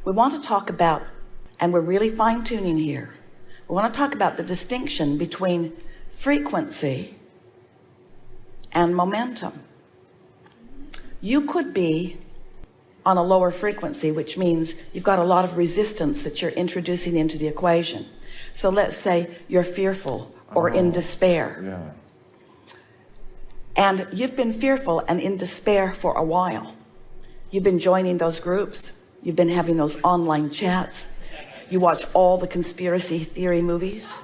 we want to talk about, and we're really fine-tuning here, we want to talk about the distinction between frequency and momentum. You could be on a lower frequency, which means you've got a lot of resistance that you're introducing into the equation. So let's say you're fearful or in despair. Yeah. And you've been fearful and in despair for a while. You've been joining those groups. You've been having those online chats. You watch all the conspiracy theory movies.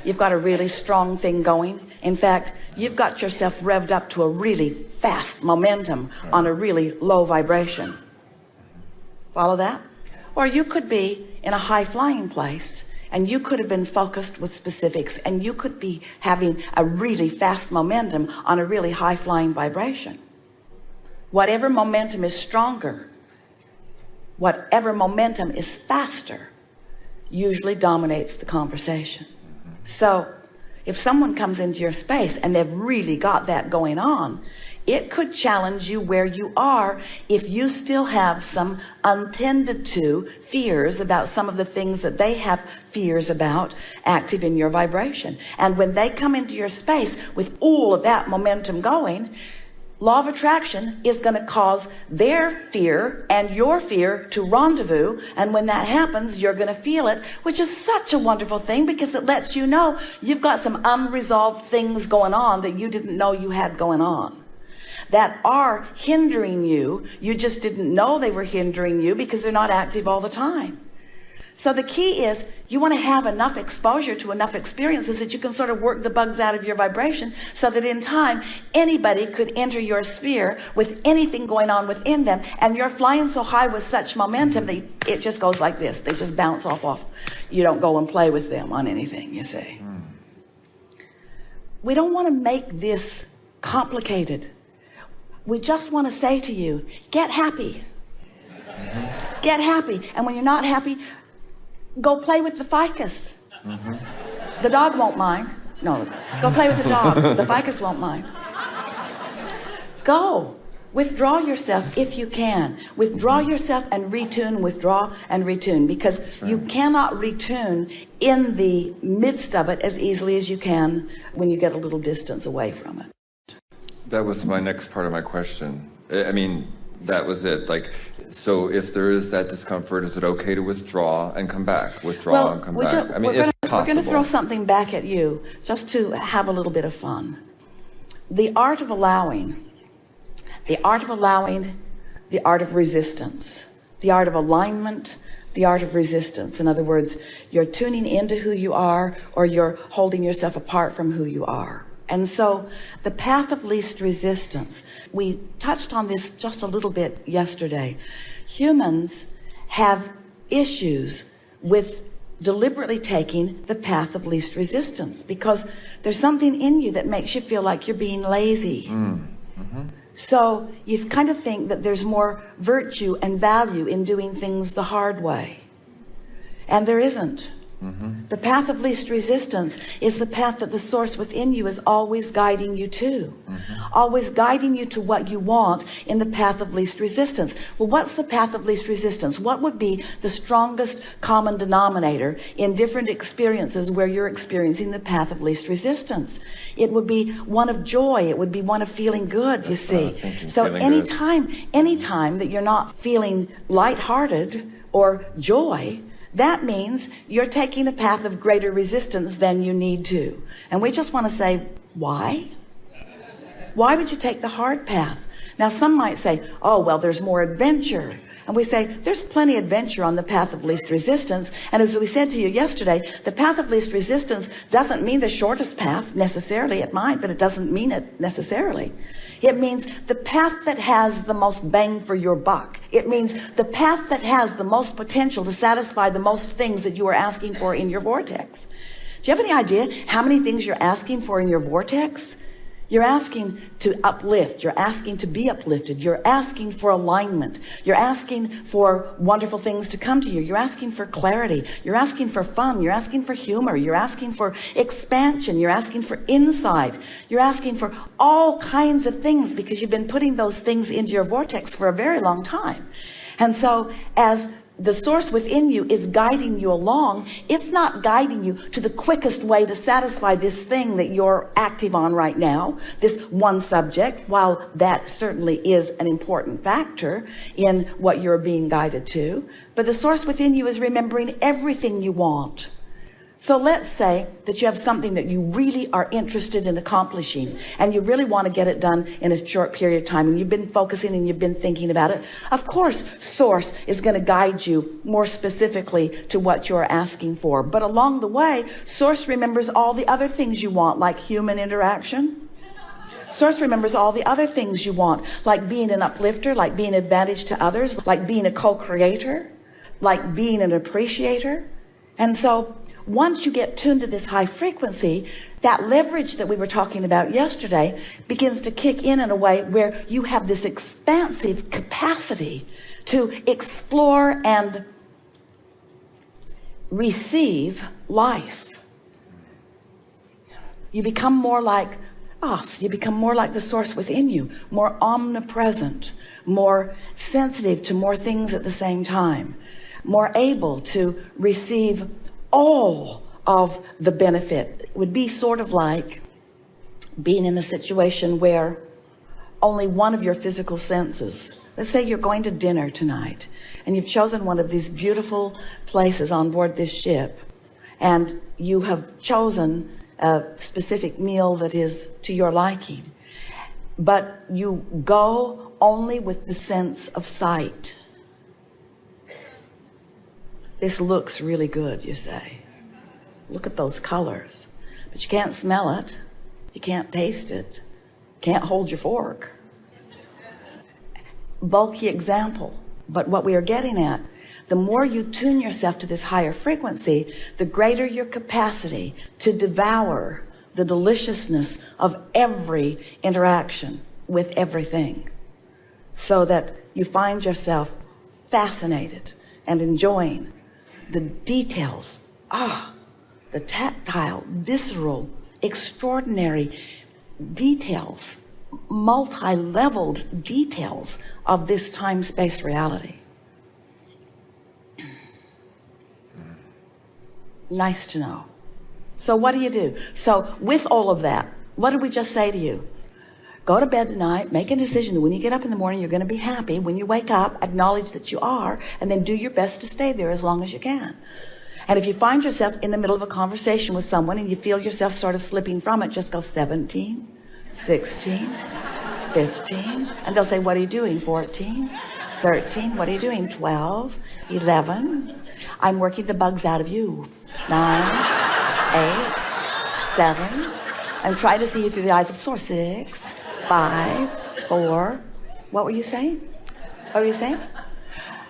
You've got a really strong thing going. In fact, you've got yourself revved up to a really fast momentum on a really low vibration. Follow that? Or you could be in a high flying place, and you could have been focused with specifics, and you could be having a really fast momentum on a really high flying vibration. Whatever momentum is stronger, whatever momentum is faster, usually dominates the conversation. So if someone comes into your space and they've really got that going on, it could challenge you where you are if you still have some untended to fears about some of the things that they have fears about active in your vibration. And when they come into your space with all of that momentum going, law of attraction is going to cause their fear and your fear to rendezvous. And when that happens, you're going to feel it, which is such a wonderful thing, because it lets you know you've got some unresolved things going on that you didn't know you had going on, that are hindering you. You just didn't know they were hindering you because they're not active all the time. So the key is you want to have enough exposure to enough experiences that you can sort of work the bugs out of your vibration, so that in time anybody could enter your sphere with anything going on within them, and you're flying so high with such momentum that it just goes like this. They just bounce off. You don't go and play with them on anything, you see. We don't want to make this complicated. We just want to say to you, get happy. Get happy. And when you're not happy, go play with the ficus. The dog won't mind. No, go play with the dog. The ficus won't mind. Go. Withdraw yourself if you can. Withdraw yourself and retune, withdraw and retune, because you cannot retune in the midst of it as easily as you can when you get a little distance away from it. That was my next part of my question. I mean, that was it. Like, so if there is that discomfort, is it okay to withdraw and come back? Withdraw and come back? I mean, if possible. We're going to throw something back at you just to have a little bit of fun. The art of allowing, the art of allowing, the art of resistance, the art of alignment, the art of resistance. In other words, you're tuning into who you are, or you're holding yourself apart from who you are. And so the path of least resistance, we touched on this just a little bit yesterday. Humans have issues with deliberately taking the path of least resistance, because there's something in you that makes you feel like you're being lazy. So you kind of think that there's more virtue and value in doing things the hard way. And there isn't. The path of least resistance is the path that the source within you is always guiding you to. Always guiding you to what you want in the path of least resistance. Well, what's the path of least resistance? What would be the strongest common denominator in different experiences where you're experiencing the path of least resistance? It would be one of joy. It would be one of feeling good, you see. So anytime that you're not feeling lighthearted or joy, that means you're taking a path of greater resistance than you need to. And we just want to say, why? Why would you take the hard path? Now, some might say, oh, well, there's more adventure. And we say, there's plenty of adventure on the path of least resistance. And as we said to you yesterday, the path of least resistance doesn't mean the shortest path necessarily. It might, but it doesn't mean it necessarily. It means the path that has the most bang for your buck. It means the path that has the most potential to satisfy the most things that you are asking for in your vortex. Do you have any idea how many things you're asking for in your vortex? You're asking to uplift. You're asking to be uplifted. You're asking for alignment. You're asking for wonderful things to come to you. You're asking for clarity. You're asking for fun. You're asking for humor. You're asking for expansion. You're asking for insight. You're asking for all kinds of things because you've been putting those things into your vortex for a very long time. And so as the source within you is guiding you along, it's not guiding you to the quickest way to satisfy this thing that you're active on right now, this one subject, while that certainly is an important factor in what you're being guided to. But the source within you is remembering everything you want. So let's say that you have something that you really are interested in accomplishing, and you really want to get it done in a short period of time, and you've been focusing and you've been thinking about it. Of course, source is going to guide you more specifically to what you're asking for. But along the way, source remembers all the other things you want, like human interaction. Source remembers all the other things you want, like being an uplifter, like being an advantage to others, like being a co-creator, like being an appreciator. And so once you get tuned to this high frequency, that leverage that we were talking about yesterday begins to kick in a way where you have this expansive capacity to explore and receive life. You become more like us. You become more like the source within you, more omnipresent, more sensitive to more things at the same time, more able to receive all of the benefit. It would be sort of like being in a situation where only one of your physical senses, let's say you're going to dinner tonight and you've chosen one of these beautiful places on board this ship, and you have chosen a specific meal that is to your liking, but you go only with the sense of sight. This looks really good, you say. Look at those colors. But you can't smell it. You can't taste it. Can't hold your fork. Bulky example. But what we are getting at, the more you tune yourself to this higher frequency, the greater your capacity to devour the deliciousness of every interaction with everything, so that you find yourself fascinated and enjoying the details, the tactile, visceral, extraordinary details, multi-leveled details of this time-space reality. Nice to know. So what do you do? So with all of that, what did we just say to you? Go to bed tonight, make a decision that when you get up in the morning, you're going to be happy. When you wake up, acknowledge that you are, and then do your best to stay there as long as you can. And if you find yourself in the middle of a conversation with someone and you feel yourself sort of slipping from it, just go 17, 16, 15. And they'll say, what are you doing? 14, 13. What are you doing? 12, 11. I'm working the bugs out of you. 9, 8, 7. I'm trying to see you through the eyes of source. 6, 5, 4. What were you saying? What were you saying?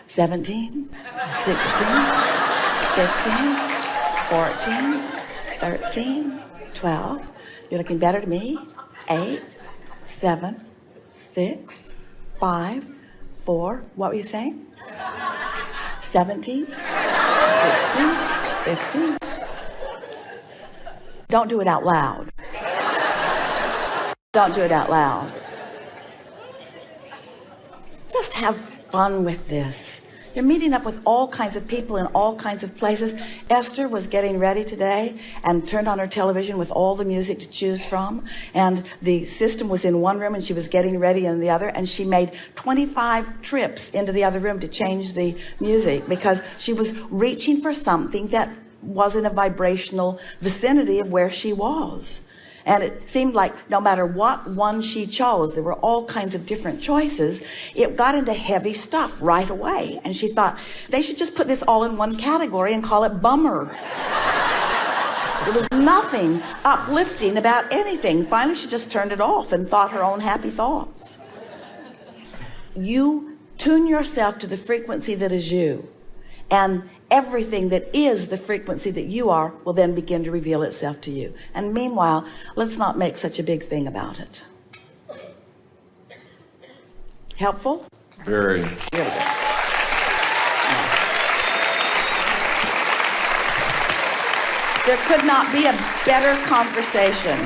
17, 16, 15, 14, 13, 12. You're looking better to me. 8, 7, 6, 5, 4. What were you saying? 17, 16, 15. Don't do it out loud. Don't do it out loud. Just have fun with this. You're meeting up with all kinds of people in all kinds of places. Esther was getting ready today and turned on her television with all the music to choose from. And the system was in one room and she was getting ready in the other. And she made 25 trips into the other room to change the music because she was reaching for something that was in a vibrational vicinity of where she was. And it seemed like no matter what one she chose, there were all kinds of different choices. It got into heavy stuff right away. And she thought, they should just put this all in one category and call it bummer. There was nothing uplifting about anything. Finally, she just turned it off and thought her own happy thoughts. You tune yourself to the frequency that is you. And everything that is the frequency that you are will then begin to reveal itself to you. And meanwhile, let's not make such a big thing about it. Helpful? Very. Really good. There could not be a better conversation.